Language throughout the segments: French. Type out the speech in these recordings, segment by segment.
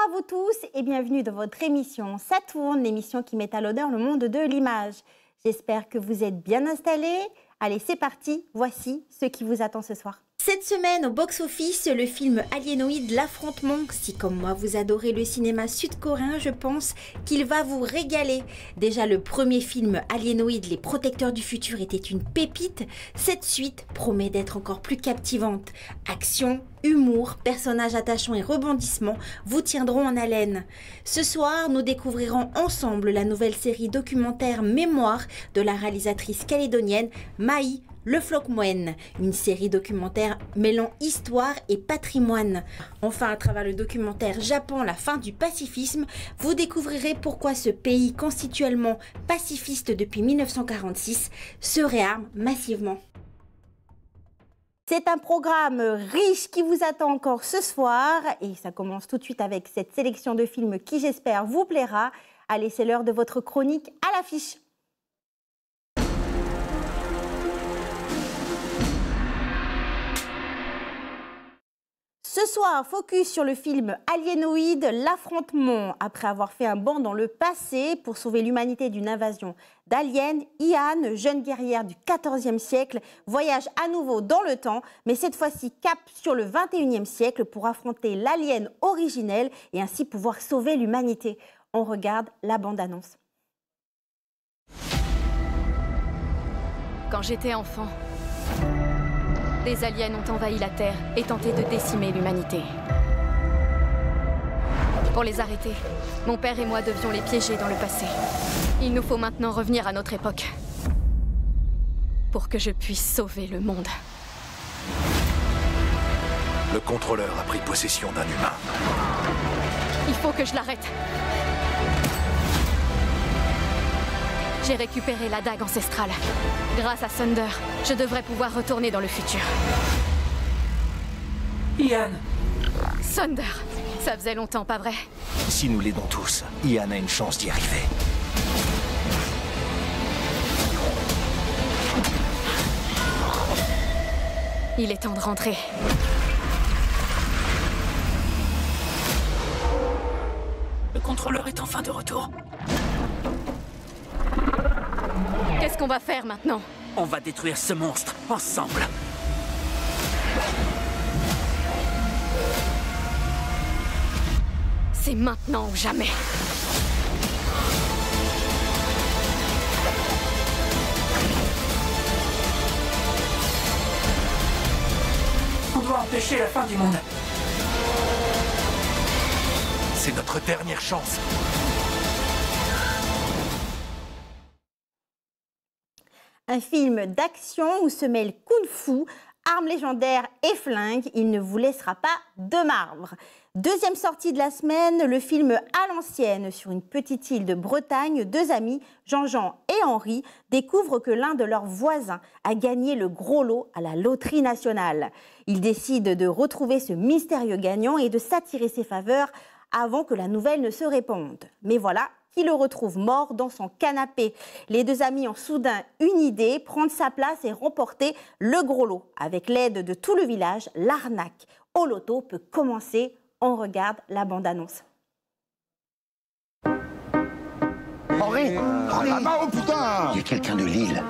à vous tous et bienvenue dans votre émission Ça tourne, l'émission qui met à l'honneur le monde de l'image. J'espère que vous êtes bien installés. Allez, c'est parti, voici ce qui vous attend ce soir. Cette semaine au box-office, le film Alienoid, l'affrontement. Si comme moi vous adorez le cinéma sud-coréen, je pense qu'il va vous régaler. Déjà le premier film Alienoid, les protecteurs du futur, était une pépite. Cette suite promet d'être encore plus captivante. Action, humour, personnages attachants et rebondissements vous tiendront en haleine. Ce soir, nous découvrirons ensemble la nouvelle série documentaire Mémoire de la réalisatrice calédonienne Maï Le Flocmoen, une série documentaire mêlant histoire et patrimoine. Enfin, à travers le documentaire Japon, la fin du pacifisme, vous découvrirez pourquoi ce pays constituellement pacifiste depuis 1946 se réarme massivement. C'est un programme riche qui vous attend encore ce soir et ça commence tout de suite avec cette sélection de films qui, j'espère, vous plaira. Allez, c'est l'heure de votre chronique à l'affiche. Ce soir, focus sur le film Alienoid, l'affrontement. Après avoir fait un bond dans le passé pour sauver l'humanité d'une invasion d'aliens, Ian, jeune guerrière du XIVe siècle, voyage à nouveau dans le temps, mais cette fois-ci cap sur le XXIe siècle pour affronter l'alien originel et ainsi pouvoir sauver l'humanité. On regarde la bande-annonce. Quand j'étais enfant, des aliens ont envahi la Terre et tenté de décimer l'humanité. Pour les arrêter, mon père et moi devions les piéger dans le passé. Il nous faut maintenant revenir à notre époque pour que je puisse sauver le monde. Le contrôleur a pris possession d'un humain. Il faut que je l'arrête. J'ai récupéré la dague ancestrale. Grâce à Thunder, je devrais pouvoir retourner dans le futur. Ian! Thunder! Ça faisait longtemps, pas vrai? Si nous l'aidons tous, Ian a une chance d'y arriver. Il est temps de rentrer. Le contrôleur est enfin de retour. Qu'est-ce qu'on va faire maintenant? On va détruire ce monstre, ensemble. C'est maintenant ou jamais. On doit empêcher la fin du monde. C'est notre dernière chance. Un film d'action où se mêlent kung-fu, armes légendaires et flingues. Il ne vous laissera pas de marbre. Deuxième sortie de la semaine, le film À l'ancienne. Sur une petite île de Bretagne, deux amis, Jean-Jean et Henri, découvrent que l'un de leurs voisins a gagné le gros lot à la loterie nationale. Ils décident de retrouver ce mystérieux gagnant et de s'attirer ses faveurs avant que la nouvelle ne se répande. Mais voilà, qui le retrouve mort dans son canapé. Les deux amis ont soudain une idée, prendre sa place et remporter le gros lot. Avec l'aide de tout le village, l'arnaque au loto peut commencer. On regarde la bande-annonce. Henri, Oh putain! il y a quelqu'un de Lille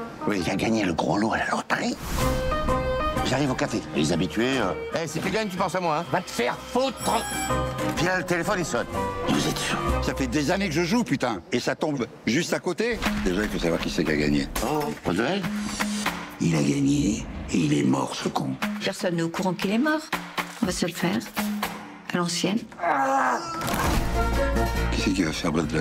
qui a gagné le gros lot à la loterie. J'arrive au café. Les habitués... Eh, si tu gagnes, tu penses à moi, hein? Va te faire foutre! Puis là, le téléphone, il sonne. Vous êtes sûr? Ça fait des années que je joue, putain. Et ça tombe juste à côté. Déjà, il faut savoir qui c'est qui a gagné. Oh, Audrey? Il a gagné et il est mort, ce con. Personne n'est au courant qu'il est mort. On va se le faire. À l'ancienne. Qui c'est qui va faire Blood?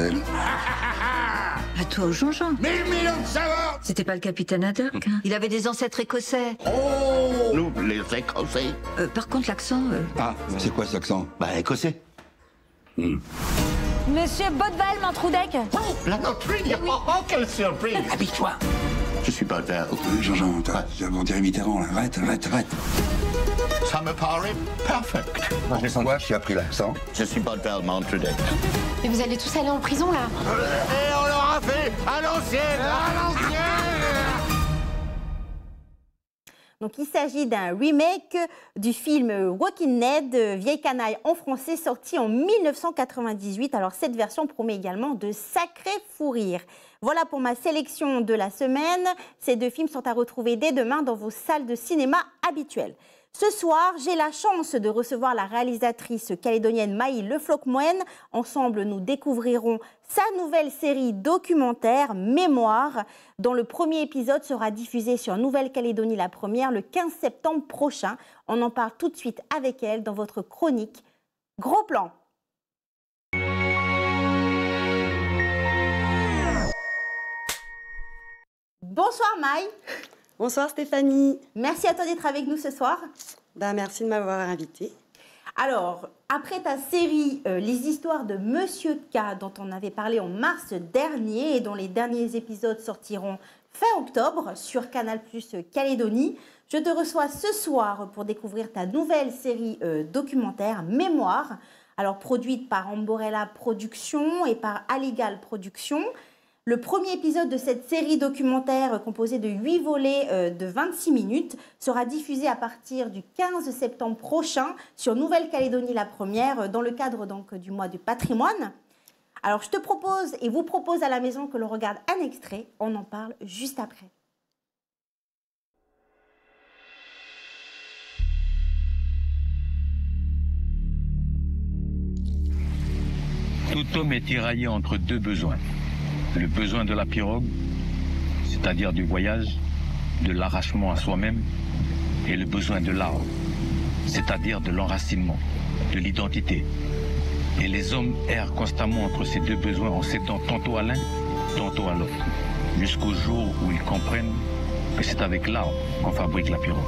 À toi ou Jean-Jean. 1000 millions de savoir! C'était pas le capitaine Haddock, hein. Il avait des ancêtres écossais. Oh! Nous, les Écossais. Par contre, l'accent... Ah, c'est quoi cet accent? Bah, Écossais. Monsieur Bodval, Mantroudec. Oh, la loterie! Oh, quelle surprise! Habille-toi. Je suis pas là. Jean-Jean, on dirait Mitterrand, là. Arrête. Ça me paraît perfect. C'est moi qui a pris l'accent. Je suis pas de Mantrudec. Mais vous allez tous aller en prison, là. Et on l'aura fait à l'ancienne! À l'ancienne! Donc, il s'agit d'un remake du film Walking Dead, Vieille canaille en français, sorti en 1998. Alors, cette version promet également de sacrés fous rires. Voilà pour ma sélection de la semaine. Ces 2 films sont à retrouver dès demain dans vos salles de cinéma habituelles. Ce soir, j'ai la chance de recevoir la réalisatrice calédonienne Maï Le Floch-Mohen. Ensemble, nous découvrirons sa nouvelle série documentaire Mémoire, dont le premier épisode sera diffusé sur Nouvelle-Calédonie la première le 15 septembre prochain. On en parle tout de suite avec elle dans votre chronique Gros Plan. Bonsoir Maï. Bonsoir Stéphanie. Merci à toi d'être avec nous ce soir. Merci de m'avoir invitée. Alors, après ta série Les histoires de Monsieur K, dont on avait parlé en mars dernier et dont les derniers épisodes sortiront fin octobre sur Canal+ Calédonie, je te reçois ce soir pour découvrir ta nouvelle série documentaire Mémoire, alors produite par Amborella Productions et par Aligal Productions. Le premier épisode de cette série documentaire composée de 8 volets de 26 minutes sera diffusé à partir du 15 septembre prochain sur Nouvelle-Calédonie la première dans le cadre donc du mois du patrimoine. Alors je te propose et vous propose à la maison que l'on regarde un extrait, on en parle juste après. Tout homme est tiraillé entre 2 besoins. Le besoin de la pirogue, c'est-à-dire du voyage, de l'arrachement à soi-même, et le besoin de l'arbre, c'est-à-dire de l'enracinement, de l'identité. Et les hommes errent constamment entre ces 2 besoins en cédant tantôt à l'un, tantôt à l'autre, jusqu'au jour où ils comprennent que c'est avec l'arbre qu'on fabrique la pirogue.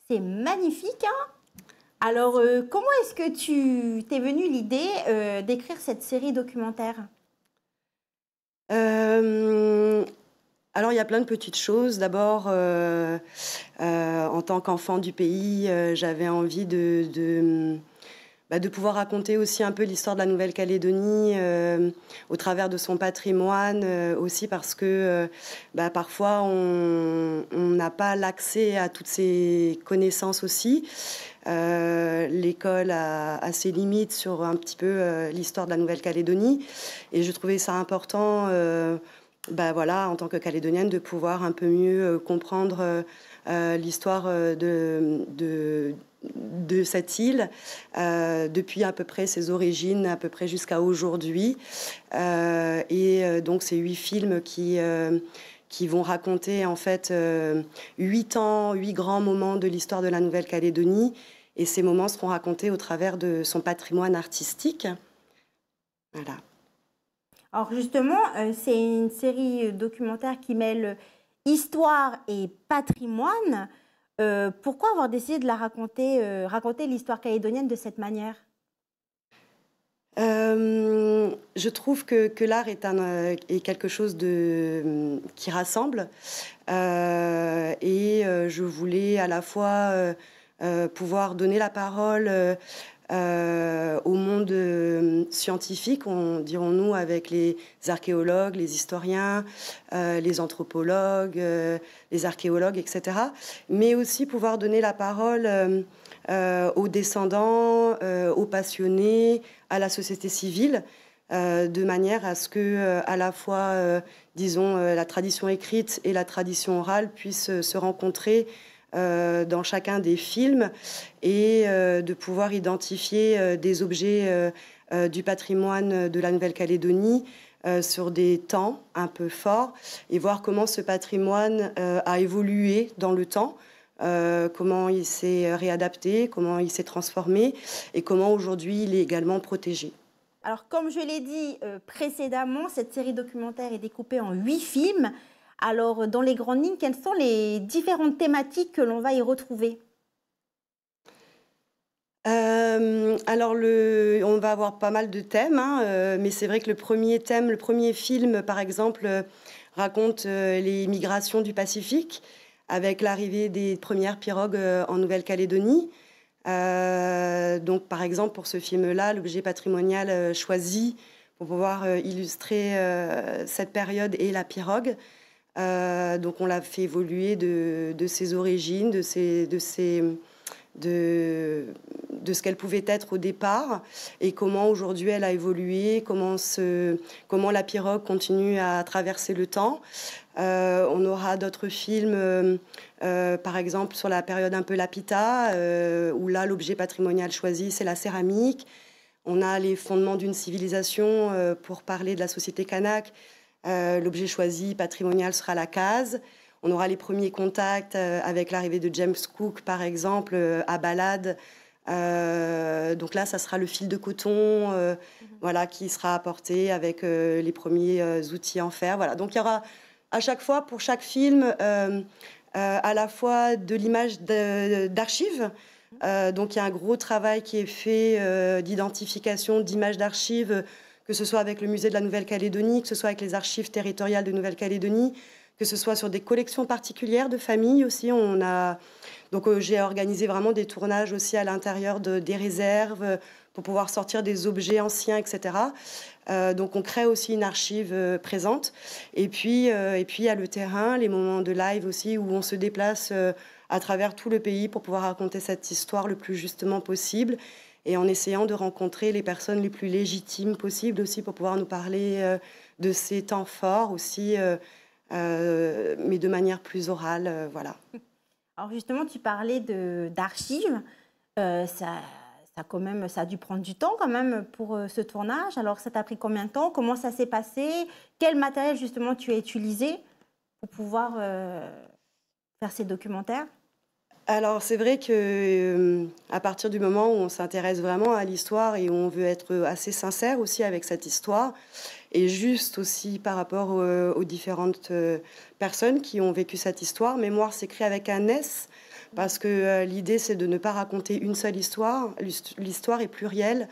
C'est magnifique, hein? Alors, comment est-ce que tu t'es venue l'idée d'écrire cette série documentaire? Alors, il y a plein de petites choses. D'abord, en tant qu'enfant du pays, j'avais envie de pouvoir raconter aussi un peu l'histoire de la Nouvelle-Calédonie au travers de son patrimoine, aussi parce que parfois on n'a pas l'accès à toutes ces connaissances aussi. L'école a ses limites sur un petit peu l'histoire de la Nouvelle-Calédonie et je trouvais ça important en tant que Calédonienne de pouvoir un peu mieux comprendre l'histoire de cette île depuis à peu près ses origines, à peu près jusqu'à aujourd'hui. Donc ces 8 films qui vont raconter en fait 8 ans, 8 grands moments de l'histoire de la Nouvelle-Calédonie. Et ces moments seront racontés au travers de son patrimoine artistique. Voilà. Alors justement, c'est une série documentaire qui mêle histoire et patrimoine. Pourquoi avoir décidé de la raconter l'histoire calédonienne de cette manière? Je trouve que l'art est quelque chose qui rassemble. Je voulais à la fois pouvoir donner la parole au monde scientifique, dirons-nous, avec les archéologues, les historiens, les anthropologues, les archéologues, etc. Mais aussi pouvoir donner la parole aux descendants, aux passionnés, à la société civile, de manière à ce que, à la fois, la tradition écrite et la tradition orale puissent se rencontrer dans chacun des films et de pouvoir identifier des objets du patrimoine de la Nouvelle-Calédonie sur des temps un peu forts et voir comment ce patrimoine a évolué dans le temps, comment il s'est réadapté, comment il s'est transformé et comment aujourd'hui il est également protégé. Alors, comme je l'ai dit précédemment, cette série documentaire est découpée en 8 films. Alors, dans les grandes lignes, quelles sont les différentes thématiques que l'on va y retrouver? Alors, on va avoir pas mal de thèmes, hein, mais c'est vrai que le premier thème, le premier film, par exemple, raconte les migrations du Pacifique avec l'arrivée des premières pirogues en Nouvelle-Calédonie. Donc, par exemple, pour ce film-là, l'objet patrimonial choisi pour pouvoir illustrer cette période est la pirogue. Donc, on l'a fait évoluer de ses origines, de ce qu'elle pouvait être au départ et comment aujourd'hui elle a évolué, comment la pirogue continue à traverser le temps. On aura d'autres films, par exemple sur la période un peu Lapita, où là l'objet patrimonial choisi c'est la céramique. On a les fondements d'une civilisation pour parler de la société kanak. L'objet choisi patrimonial sera la case. On aura les premiers contacts avec l'arrivée de James Cook, par exemple, à Balade. Donc là, ça sera le fil de coton voilà, qui sera apporté avec les premiers outils en fer. Voilà. Donc il y aura à chaque fois, pour chaque film, à la fois de l'image d'archives. Donc il y a un gros travail qui est fait d'identification d'images d'archives, que ce soit avec le musée de la Nouvelle-Calédonie, que ce soit avec les archives territoriales de Nouvelle-Calédonie, que ce soit sur des collections particulières de familles aussi. Donc j'ai organisé vraiment des tournages aussi à l'intérieur des réserves pour pouvoir sortir des objets anciens, etc. Donc on crée aussi une archive présente. Et puis il y a le terrain, les moments de live aussi où on se déplace à travers tout le pays pour pouvoir raconter cette histoire le plus justement possible et en essayant de rencontrer les personnes les plus légitimes possibles aussi pour pouvoir nous parler de ces temps forts aussi, mais de manière plus orale, voilà. Alors justement, tu parlais d'archives. Ça a dû prendre du temps quand même pour ce tournage. Alors ça t'a pris combien de temps? Comment ça s'est passé? Quel matériel justement tu as utilisé pour pouvoir faire ces documentaires? Alors c'est vrai que à partir du moment où on s'intéresse vraiment à l'histoire et où on veut être assez sincère aussi avec cette histoire et juste aussi par rapport aux différentes personnes qui ont vécu cette histoire, Mémoire s'écrit avec un S parce que l'idée c'est de ne pas raconter une seule histoire. L'histoire est plurielle.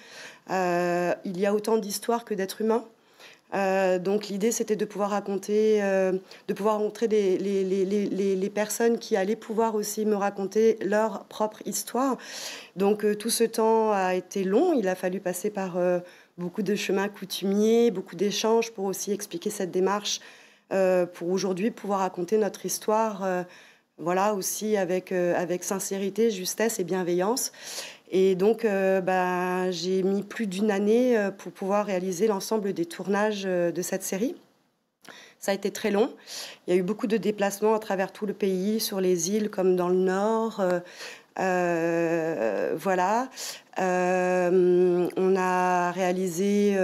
Il y a autant d'histoires que d'êtres humains. Donc l'idée c'était de pouvoir raconter, de pouvoir montrer les personnes qui allaient pouvoir aussi me raconter leur propre histoire. Donc tout ce temps a été long, il a fallu passer par beaucoup de chemins coutumiers, beaucoup d'échanges pour aussi expliquer cette démarche, pour aujourd'hui pouvoir raconter notre histoire, voilà aussi avec sincérité, justesse et bienveillance. Et donc, j'ai mis plus d'une année pour pouvoir réaliser l'ensemble des tournages de cette série. Ça a été très long. Il y a eu beaucoup de déplacements à travers tout le pays, sur les îles comme dans le Nord. Voilà. On a réalisé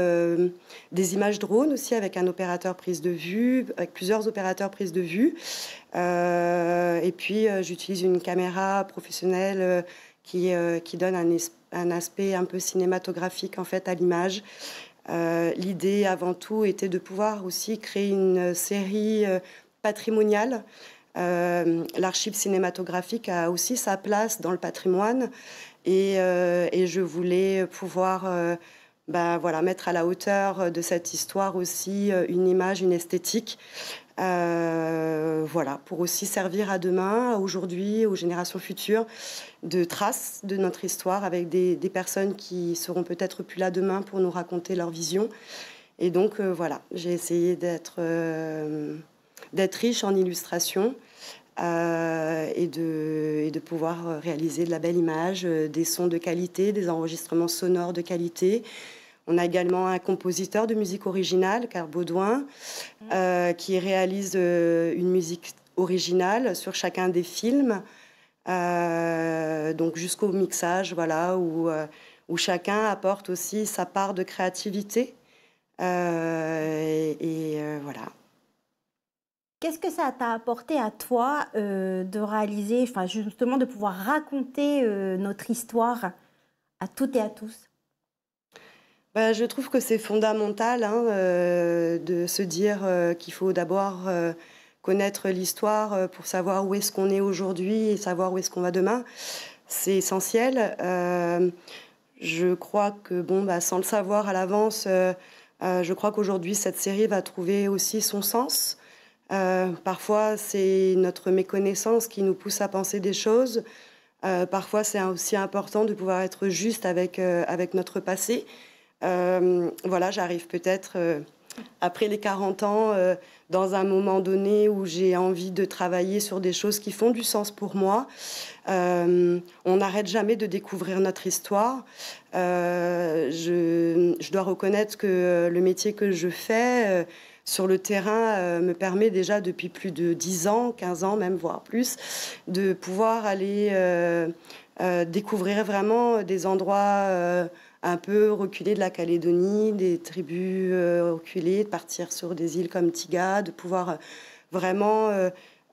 des images drones aussi avec un opérateur prise de vue, avec plusieurs opérateurs prise de vue. Et puis, j'utilise une caméra professionnelle qui donne un aspect un peu cinématographique en fait à l'image. L'idée avant tout était de pouvoir aussi créer une série patrimoniale. L'archive cinématographique a aussi sa place dans le patrimoine et je voulais pouvoir mettre à la hauteur de cette histoire aussi une image, une esthétique. Pour aussi servir à demain, à aujourd'hui, aux générations futures, de traces de notre histoire avec des personnes qui seront peut-être plus là demain pour nous raconter leur vision. Et donc, j'ai essayé d'être riche en illustrations et de pouvoir réaliser de la belle image, des sons de qualité, des enregistrements sonores de qualité. On a également un compositeur de musique originale, Carl Baudouin, qui réalise une musique originale sur chacun des films. donc jusqu'au mixage, voilà, où chacun apporte aussi sa part de créativité. Voilà. Qu'est-ce que ça t'a apporté à toi de réaliser, enfin justement de pouvoir raconter notre histoire à toutes et à tous? Je trouve que c'est fondamental de se dire qu'il faut d'abord connaître l'histoire pour savoir où est-ce qu'on est aujourd'hui et savoir où est-ce qu'on va demain. C'est essentiel. Je crois que sans le savoir à l'avance, je crois qu'aujourd'hui cette série va trouver aussi son sens. Parfois c'est notre méconnaissance qui nous pousse à penser des choses. Parfois c'est aussi important de pouvoir être juste avec notre passé. Voilà, j'arrive peut-être après les 40 ans dans un moment donné où j'ai envie de travailler sur des choses qui font du sens pour moi. On n'arrête jamais de découvrir notre histoire. Je dois reconnaître que le métier que je fais sur le terrain me permet déjà depuis plus de 10 ans, 15 ans même, voire plus, de pouvoir aller découvrir vraiment des endroits un peu reculés de la Calédonie, des tribus reculées, de partir sur des îles comme Tiga, de pouvoir vraiment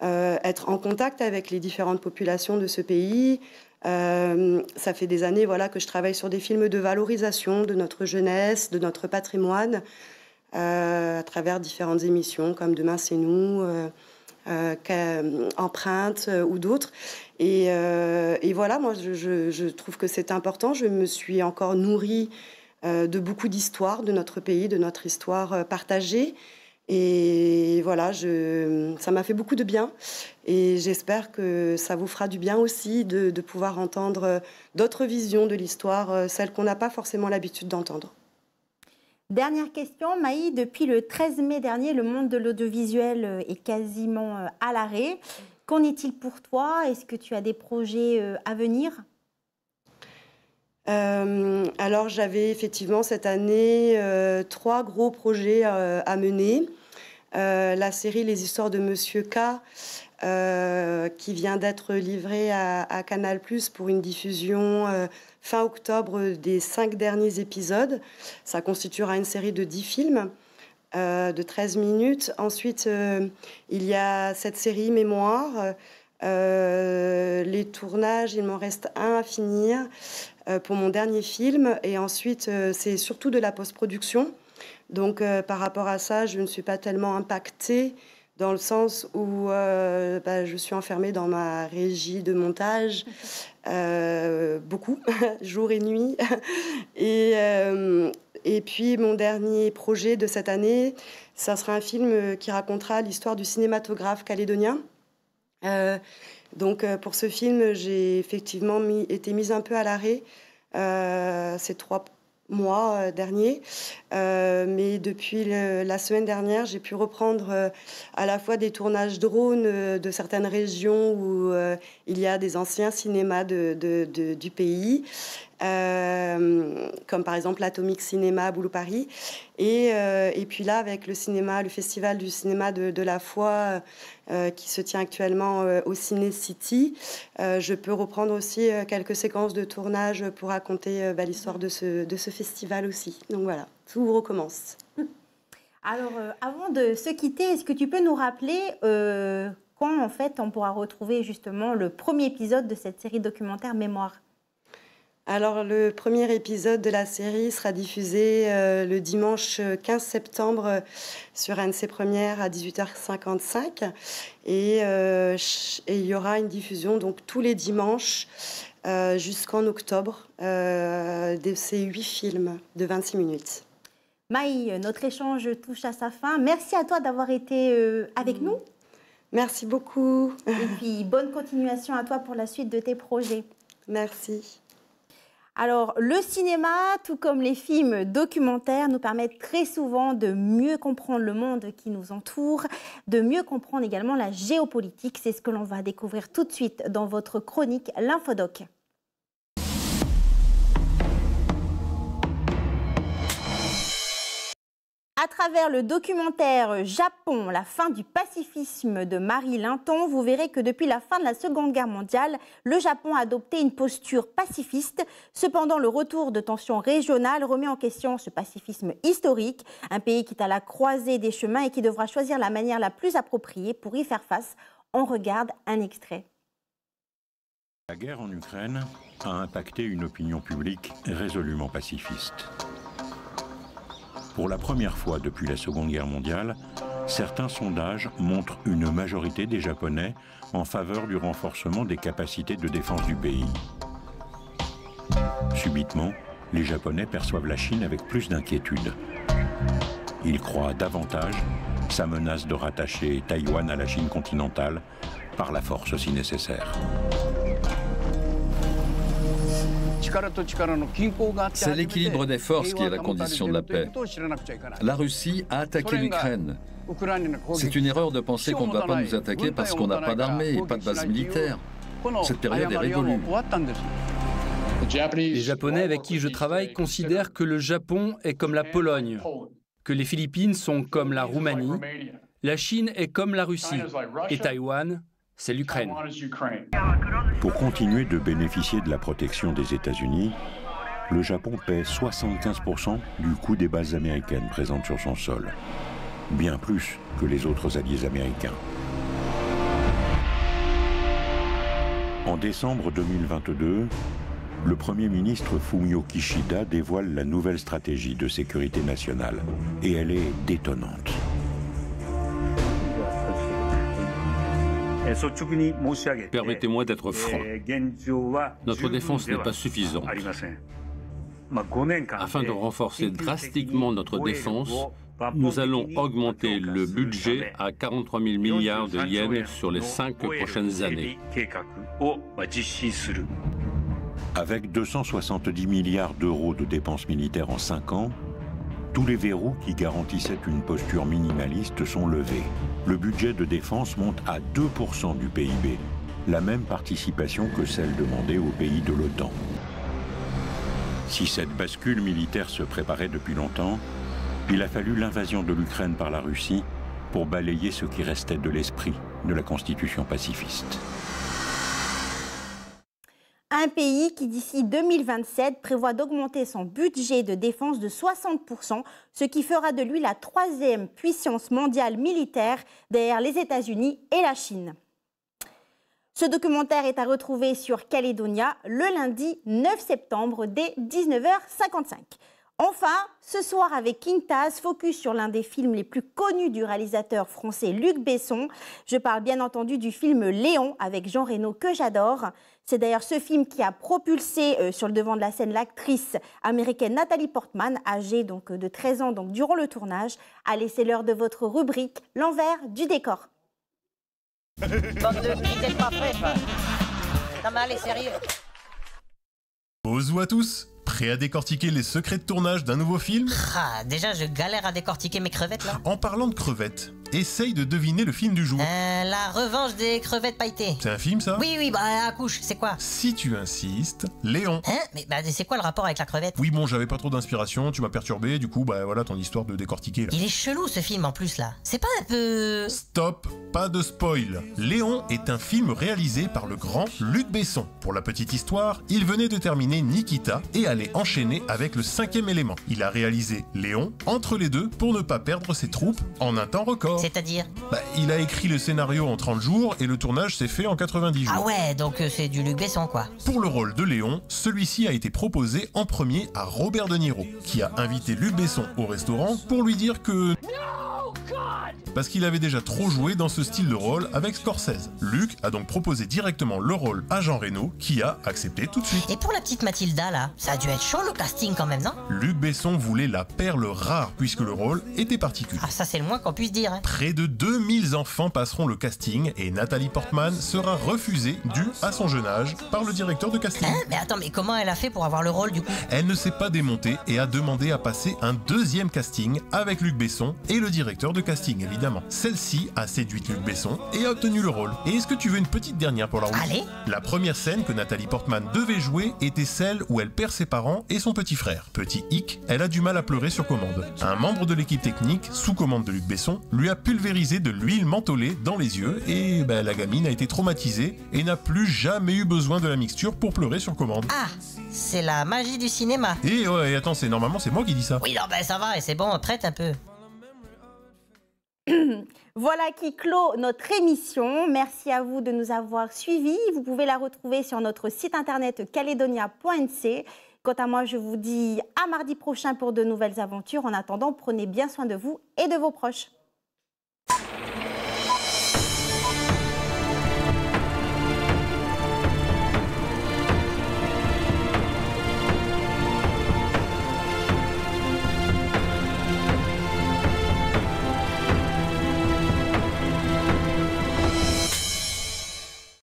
être en contact avec les différentes populations de ce pays. Ça fait des années que je travaille sur des films de valorisation de notre jeunesse, de notre patrimoine, à travers différentes émissions comme Demain c'est nous, Empreinte ou d'autres. Et voilà, moi je trouve que c'est important. Je me suis encore nourrie de beaucoup d'histoires de notre pays, de notre histoire partagée. Et voilà, ça m'a fait beaucoup de bien. Et j'espère que ça vous fera du bien aussi de pouvoir entendre d'autres visions de l'histoire, celles qu'on n'a pas forcément l'habitude d'entendre. Dernière question, Maï, depuis le 13 mai dernier, le monde de l'audiovisuel est quasiment à l'arrêt. Qu'en est-il pour toi? Est-ce que tu as des projets à venir? Alors j'avais effectivement cette année 3 gros projets à mener. La série Les Histoires de Monsieur K, qui vient d'être livrée à Canal+ pour une diffusion fin octobre des 5 derniers épisodes. Ça constituera une série de 10 films de 13 minutes. Ensuite, il y a cette série Mémoire. Les tournages, il m'en reste un à finir pour mon dernier film. Et ensuite, c'est surtout de la post-production. Donc, par rapport à ça, je ne suis pas tellement impactée dans le sens où je suis enfermée dans ma régie de montage, beaucoup, jour et nuit. Et puis, mon dernier projet de cette année, ça sera un film qui racontera l'histoire du cinématographe calédonien. Donc, pour ce film, j'ai effectivement été mise un peu à l'arrêt ces 3 mois derniers. Mais depuis la semaine dernière, j'ai pu reprendre à la fois des tournages drones de certaines régions où il y a des anciens cinémas du pays, comme par exemple l'Atomic Cinéma à Boulou-Paris. Et puis là, avec le festival du cinéma de la foi qui se tient actuellement au Ciné City, je peux reprendre aussi quelques séquences de tournage pour raconter l'histoire de ce festival aussi. Donc voilà, tout recommence. Alors, avant de se quitter, est-ce que tu peux nous rappeler quand en fait on pourra retrouver justement le premier épisode de cette série documentaire Mémoire? Alors, le premier épisode de la série sera diffusé le dimanche 15 septembre sur ANC Première à 18h55. Et il y aura une diffusion donc, tous les dimanches jusqu'en octobre de ces 8 films de 26 minutes. Maï, notre échange touche à sa fin. Merci à toi d'avoir été avec nous. Merci beaucoup. Et puis, bonne continuation à toi pour la suite de tes projets. Merci. Alors, le cinéma, tout comme les films documentaires, nous permettent très souvent de mieux comprendre le monde qui nous entoure, de mieux comprendre également la géopolitique. C'est ce que l'on va découvrir tout de suite dans votre chronique L'Infodoc. À travers le documentaire Japon, la fin du pacifisme de Marie Linton, vous verrez que depuis la fin de la Seconde Guerre mondiale, le Japon a adopté une posture pacifiste. Cependant, le retour de tensions régionales remet en question ce pacifisme historique. Un pays qui est à la croisée des chemins et qui devra choisir la manière la plus appropriée pour y faire face. On regarde un extrait. La guerre en Ukraine a impacté une opinion publique résolument pacifiste. Pour la première fois depuis la Seconde Guerre mondiale, certains sondages montrent une majorité des Japonais en faveur du renforcement des capacités de défense du pays. Subitement, les Japonais perçoivent la Chine avec plus d'inquiétude. Ils croient davantage sa menace de rattacher Taïwan à la Chine continentale par la force si nécessaire. C'est l'équilibre des forces qui est la condition de la paix. La Russie a attaqué l'Ukraine. C'est une erreur de penser qu'on ne va pas nous attaquer parce qu'on n'a pas d'armée et pas de base militaire. Cette période est révolue. Les Japonais avec qui je travaille considèrent que le Japon est comme la Pologne, que les Philippines sont comme la Roumanie, la Chine est comme la Russie et Taïwan, c'est l'Ukraine. Pour continuer de bénéficier de la protection des États-Unis, le Japon paie 75% du coût des bases américaines présentes sur son sol, bien plus que les autres alliés américains. En décembre 2022, le Premier ministre Fumio Kishida dévoile la nouvelle stratégie de sécurité nationale, et elle est détonnante. Permettez-moi d'être franc. Notre défense n'est pas suffisante. Afin de renforcer drastiquement notre défense, nous allons augmenter le budget à 43 000 milliards de yens sur les 5 prochaines années. Avec 270 milliards d'euros de dépenses militaires en 5 ans, tous les verrous qui garantissaient une posture minimaliste sont levés. Le budget de défense monte à 2% du PIB, la même participation que celle demandée aux pays de l'OTAN. Si cette bascule militaire se préparait depuis longtemps, il a fallu l'invasion de l'Ukraine par la Russie pour balayer ce qui restait de l'esprit de la constitution pacifiste. Un pays qui, d'ici 2027, prévoit d'augmenter son budget de défense de 60%, ce qui fera de lui la 3e puissance mondiale militaire derrière les États-Unis et la Chine. Ce documentaire est à retrouver sur Calédonia le lundi 9 septembre dès 19h55. Enfin, ce soir avec King Taz, focus sur l'un des films les plus connus du réalisateur français Luc Besson. Je parle bien entendu du film Léon avec Jean Reno que j'adore. C'est d'ailleurs ce film qui a propulsé sur le devant de la scène l'actrice américaine Nathalie Portman, âgée de 13 ans durant le tournage. Allez, c'est l'heure de votre rubrique L'envers du décor. Bande de qui t'es pas prêt, quoi. Non mais allez, sérieux. Bonjour à tous. Prêt à décortiquer les secrets de tournage d'un nouveau film? Ah, déjà je galère à décortiquer mes crevettes là. En parlant de crevettes, essaye de deviner le film du jour. La revanche des crevettes pailletées. C'est un film ça? Oui, bah accouche, c'est quoi? Si tu insistes, Léon. Hein? Mais c'est quoi le rapport avec la crevette? Oui bon, j'avais pas trop d'inspiration, tu m'as perturbé, du coup voilà ton histoire de décortiquer là. Il est chelou ce film en plus là. C'est pas un peu... Stop, pas de spoil. Léon est un film réalisé par le grand Luc Besson. Pour la petite histoire, il venait de terminer Nikita et allait enchaîner avec le 5e élément. Il a réalisé Léon entre les deux pour ne pas perdre ses troupes en un temps record. C'est-à-dire? Il a écrit le scénario en 30 jours et le tournage s'est fait en 90 jours. Ah ouais, donc c'est du Luc Besson quoi. Pour le rôle de Léon, celui-ci a été proposé en premier à Robert De Niro, qui a invité Luc Besson au restaurant pour lui dire que... parce qu'il avait déjà trop joué dans ce style de rôle avec Scorsese. Luc a donc proposé directement le rôle à Jean Reno, qui a accepté tout de suite. Et pour la petite Mathilda là, ça a dû être chaud le casting quand même, non? Luc Besson voulait la perle rare puisque le rôle était particulier. Ah ça c'est le moins qu'on puisse dire. Hein. Près de 2000 enfants passeront le casting et Nathalie Portman sera refusée dû à son jeune âge par le directeur de casting. Hein? Mais attends, mais comment elle a fait pour avoir le rôle du coup? Elle ne s'est pas démontée et a demandé à passer un 2e casting avec Luc Besson et le directeur de casting évidemment. évidemment. Celle-ci a séduit Luc Besson et a obtenu le rôle. Et est-ce que tu veux une petite dernière pour la route? Allez. La première scène que Nathalie Portman devait jouer était celle où elle perd ses parents et son petit frère. Petit hic, elle a du mal à pleurer sur commande. Un membre de l'équipe technique, sous commande de Luc Besson, lui a pulvérisé de l'huile mentholée dans les yeux et la gamine a été traumatisée et n'a plus jamais eu besoin de la mixture pour pleurer sur commande. Ah, c'est la magie du cinéma. Et ouais, attends, normalement c'est moi qui dis ça. Oui, non, ça va, et c'est bon, prête un peu. Voilà qui clôt notre émission. Merci à vous de nous avoir suivis. Vous pouvez la retrouver sur notre site internet caledonia.nc. Quant à moi, je vous dis à mardi prochain pour de nouvelles aventures. En attendant, prenez bien soin de vous et de vos proches.